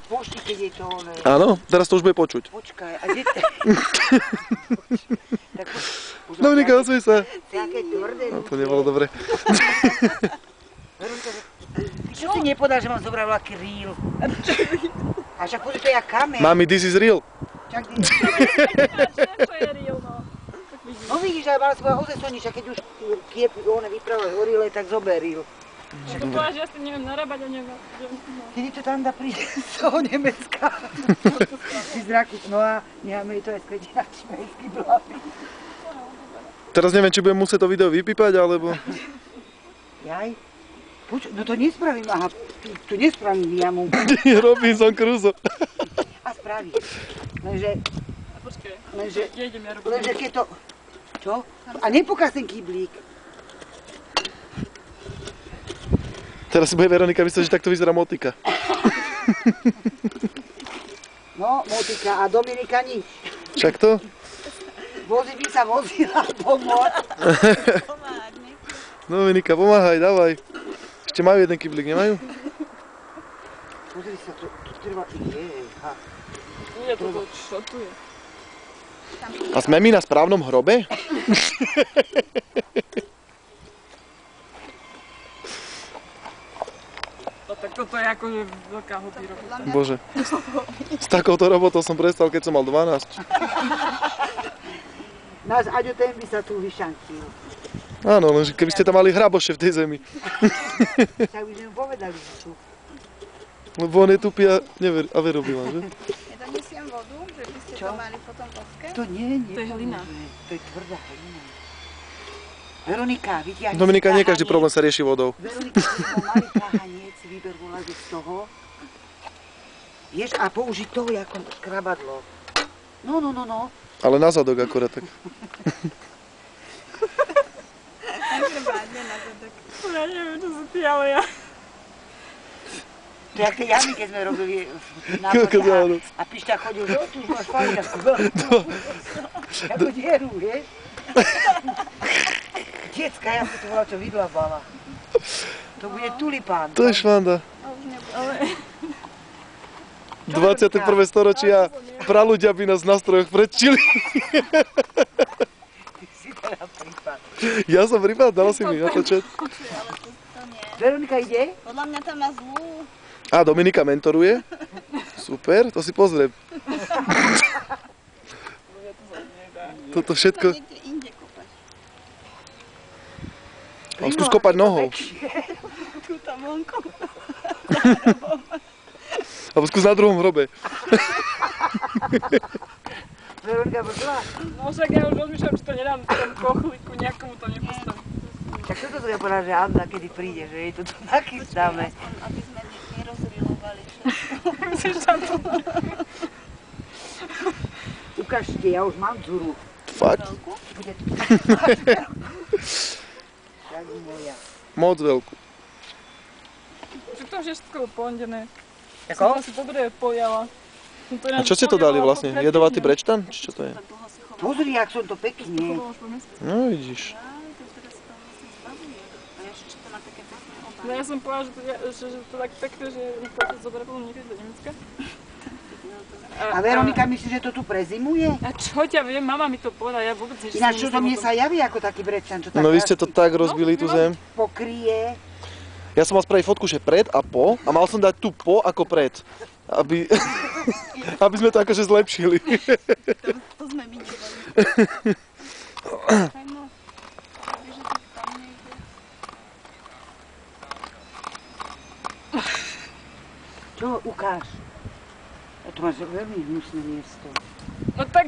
púšti, keď je to oné. Áno, teraz to už bude počuť. Počkaj, a kde to? Dominika, osvej sa. Také tvrdé. No, to nebolo dobre. Čo si nepodal, že mám zobrať aký reel? A však pozri, to je jak kamer. Mami, this is real. Čak, To je real, no. no vidíš, ale mala si povedať ozaj Soniša, keď už kiep, vypravuješ o reele, tak zober reel. To povedal, že ja s tým neviem narábať a neviem. Kedy to tam dá prísť z toho Nemecka? Si zraku, no a necháme to aj skretiť na šmejský blavy. Teraz neviem, či budem musieť to video vypípať, alebo... Jaj? No to nespravím, aha, to nespravím jamu. Robinson Crusoe. A spraví. Lenže, Počkej, lenže, kde idem ja robiť? lenže keď to... Čo? A nepokaz ten kyblík. Teraz si bude Veronika myslieť, že takto vyzerá motika. No, motika a Dominika nič. Však to? Vozi by sa vozila pomôcť. Dominika, pomáhaj, dávaj. Ešte majú jeden kyblík, nemajú? Pozri sa, to treba... Jeha. Nie, toto, čo tu je? A sme my na správnom hrobe? No tak toto je akože veľká hobby robota. Bože. S takouto robotou som prestal, keď som mal 12. Náš Aďo, ten by sa tu vyšantil. Áno, lenže keby ste tam mali hraboše v tej zemi. Tak by sme mu povedali, že tu. Lebo on je tupý a verobila, že? Ja donesiem vodu, že by ste Čo? to mali potom poske. To nie, To je hlina. To je tvrdá hlina. Veronika, vytiahni Dominika, si nie každý ťahaniec. problém sa rieši vodou. Veronika, keď sme mali ťahaniec, si vyber volaze z toho. Vieš, a použiť to ako škrabadlo. No. Ale na zadok akorát tak. Každopádne na zadok. Ja neviem, čo sú ty, ale ja... To je jak tie jamy, keď sme robili na Koľko vode závodov? a Pišťa chodil, že tu už máš fajn takú veľkú. Takú dieru, vieš? Decka, ja si to volá, čo vydlabala. To bude tulipán. To je švanda. A už nebude. Ale... 21. storočia praľudia by nás v nástrojoch predčili. Si teda prípad. Ja som prípad, dal si mi natočať. Ale to nie. Veronika ide? Podľa mňa tam má zlú. A Dominika mentoruje. Super, to si pozriem. Toto všetko. Niekde inde kopať. On skús kopať nohou. Tu tam vonku. Alebo skús na druhom hrobe. Veronika pošla? No však ja už rozmýšľam, či to nedám tomu kochlíku, nejakomu to nepostavím. Tak toto to ja povedala, že Anna, kedy príde, že jej to tu nachystáme. Aspoň, aby sme nerozrilovali. Myslíš tam to? Ukážte, ja už mám dzuru. Fakt? Bude to tak moja. Moc veľkú. Však to už je všetko pondené. Ako? Som si dobre pojala. A čo ste to dali vlastne? Jedovatý brečtan? Či čo to je? Tak dlho si chovala. Pozri, jak som to pekne. Už po mesiaci. No vidíš. Aj, to teraz to vlastne zbavuje. A ja ešte to má také pekné No obály. ja som povedala, že to tak pekné, že to zoberá potom niekedy do Nemecka. A Veronika myslí, že to tu prezimuje? A čo ťa viem, mama mi to povedala, ja vôbec nič Ináč, čo to mne nemyslím o tom. sa javí ako taký brečan, čo tak No vy ste to tak rozbili tú zem. pokrie. Ja som mal spraviť fotku, že pred a po. A mal som dať tu po ako pred. Aby, aby sme to akože zlepšili. To sme my nedali. Aj no. Vieš, že tak tam niekde. Čo, ukáž. A tu máš veľmi hnusné miesto. No tak,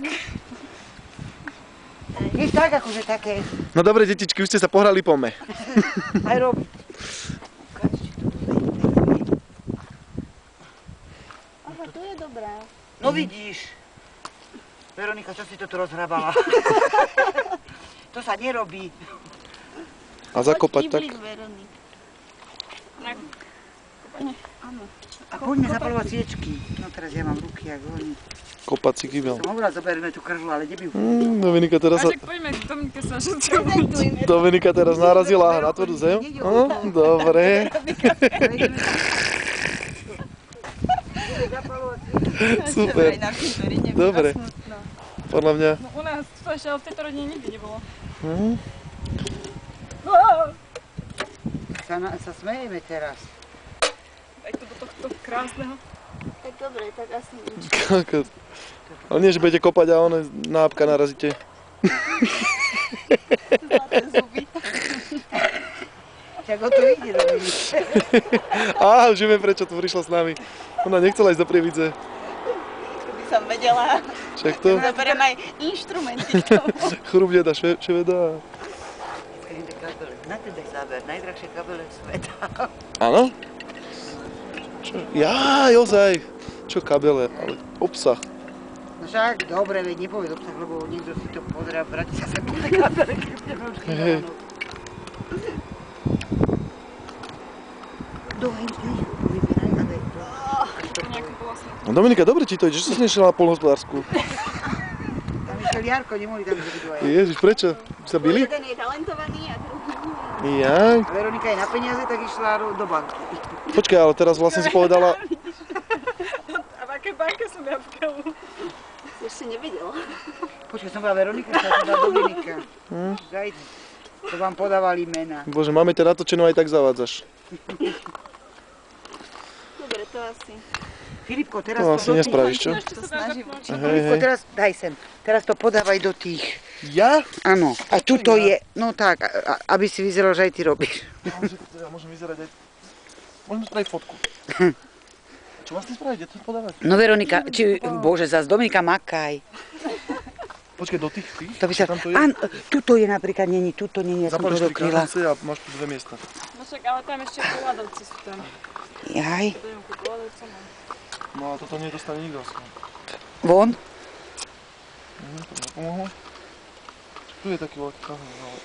Vieš, tak akože také, No dobre, detičky, už ste sa pohrali, poďme. aj robiť. Ukáž, či to tu je. Aha, tu je dobré. No vidíš. Veronika, čo si to tu rozhrabala? To sa nerobí. A zakopať tak. Poď, Veronik. Áno. A poďme zapalovať sviečky. No teraz ja mám ruky, jak oni. Kopací kybel. Som hovorila, zoberme tú krvu, ale kde by ju... Dominika teraz sa... však poďme k Dominike sa všetci. Prezentujme. Dominika teraz narazila na tvrdú zem. Dobre. Super. Aj na pintori Dobre. nebyla smutná. Podľa mňa. No u nás to ešte v tejto rodine nikdy nebolo. Hm? Sa smejeme teraz. Tak to do tohto krásneho. Tak dobre, tak asi nič. Kokos. Ale nie, že budete kopať a ono nápka narazíte. Zlaté zuby. Však o to ide, Dominik. Á, už vieme, prečo tu prišla s nami. Ona nechcela ísť do Prievidze. Keby som vedela. Však to Zaberiem aj inštrumenty. chrúbne dá šveda. Na tebe záber, najdrahšie kabele sveta. Áno? Čo? Jaj, ozaj. Čo kabele, ale obsah. No však, dobre, veď nepovedz obsah, lebo niekto si to pozrie a vráti sa sem tie kabele, keď budeme už Hej. Nejakú vlastne. No Dominika, dobre ti to ide, že si nešla na poľnohospodársku? Tam išiel Jarko, nemohli tam byť dvoje. Ježiš, prečo? Sa bili? Jeden je talentovaný a druhý nie. Jaj. A Veronika je na peniaze, tak išla do banky. Počkaj, ale teraz vlastne si povedala, A v akej banke som ja v keľu? Si ešte nevidela. Počkaj, som bola Veronika, som bola Dominika. Zajde. To vám podávali mená. bože, máme ťa natočenú, aj tak zavádzaš. Dobre, to asi. Filipko, teraz To to asi do tých... nespravíš, čo? Ešte To sa dá snažím. zapnúť. Hej, Filipko, hej. teraz daj sem. Teraz to podávaj do tých. Ja? Áno. A tuto je, no tak, aby si vyzeral, že aj ty robíš. Ja môžem vyzerať aj... Môžem spraviť fotku. Čo vlastne spraviť? Je to podávať? No Veronika, bože, zas Dominika makaj. Počkaj, do tých? To by sa... Tam to je? Áno, tuto je napríklad, tuto není, ja som to Zapališ 3 dokryla. kráľovce a máš tu 2 miesta. No však, ale tam ešte poľadovci sú tam. Jaj, Dajú ku poľadovcom. No a toto nedostane nikto asi. von. To mi nepomohlo. Tu je taký veľký kameň, ale...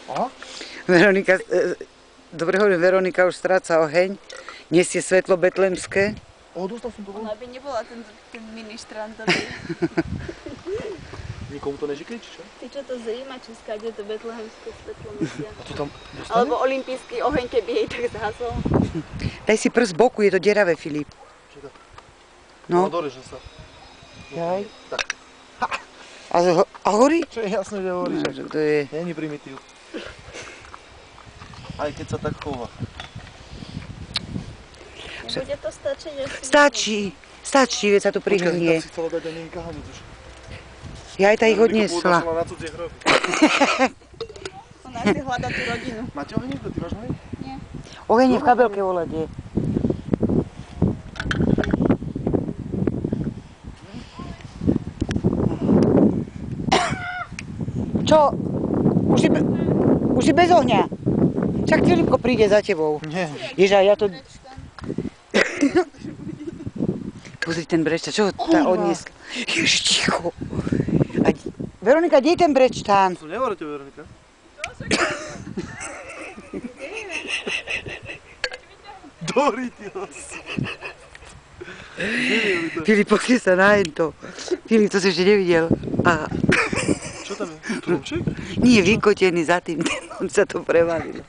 Aha, Veronika, dobre hovorím, Veronika už stráca oheň. Nesie svetlo betlemské. dostal som to von. Ona by nebola ten ministrantový. Nikomu to nežikej, či čo? Ty čo to z Ríma, či skade to betlehemské svetlo nosia? A to tam dostane? Alebo olimpijský oheň, keby jej tak zhasol. Daj si prst z boku, je to deravé, Filip. Čakaj. No, doreže sa. jaj. Tak. A horí? Čo je jasné, že hovoríš, No, že to je... není primitív. Aj keď sa tak chová. Nebude to stačiť? Stačí, veď sa tu prihrnie. Počkaj, si chcela dať aj nej kahanec už. Ja aj tá ich odniesla. Na cudzie hroby. Ona si hľada tú rodinu. Máte oheň niekto? Ty máš oheň? Oheň je v kabelke volade. Čo? Už si bez ohňa. Však Filipko príde za tebou. Nie. Ježa, ja to... Pozri ten brečtán, čo ho tá odniesla? Ježiš, ticho. Veronika, kde je ten brečtán? Som nehovorite, Veronika. Doriti nás. Filip, pozri sa na to. Filip, to si ešte nevidel. Aha. Čo tam je? Stromček? Nie, vykotený za tým, on sa to prevalil.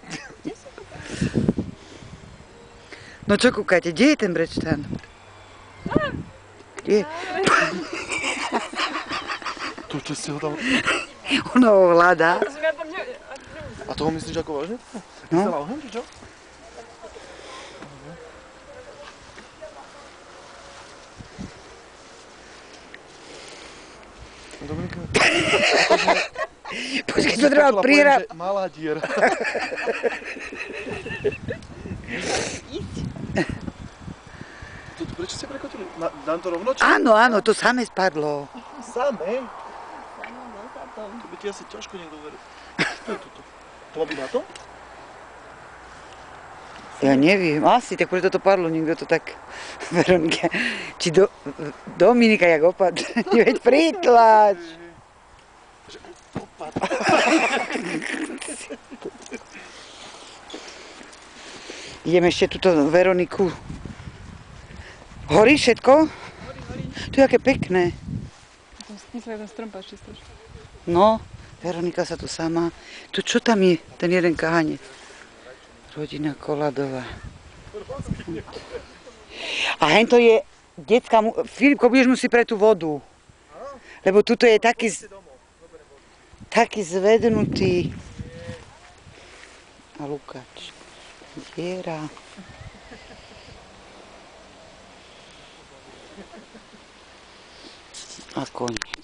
No čo kúkate, kde je ten brečtán? Kde? Tu, čo ste ho tam... Ono ho hľadá. To som ja tam A toho myslíš ako vážne? No. Chcela oheň, či čo? Dominika, Počkej, to treba prírať. Malá diera. Prečo ste prekotili? Dám to rovno? Áno, áno, to samé spadlo. Samé? To by ti asi ťažko niekto veril. Čo je toto? To má byť na to? Ja neviem, asi, tak preto to padlo, niekto to tak... Veronika, či Dominika jak opad, veď pritlač. Opad. Idem ešte túto Veroniku. Horí všetko? horí. To je aké pekné. Myslím, že ten strom páči strašne. No, Veronika sa tu sama. Tu čo tam je, ten jeden kahanec? Rodina Koladová. A hento je detská... Filipko, budeš musieť pre tú vodu. Lebo tuto je taký zvednutý. A Lukáč. Diera. A koniec.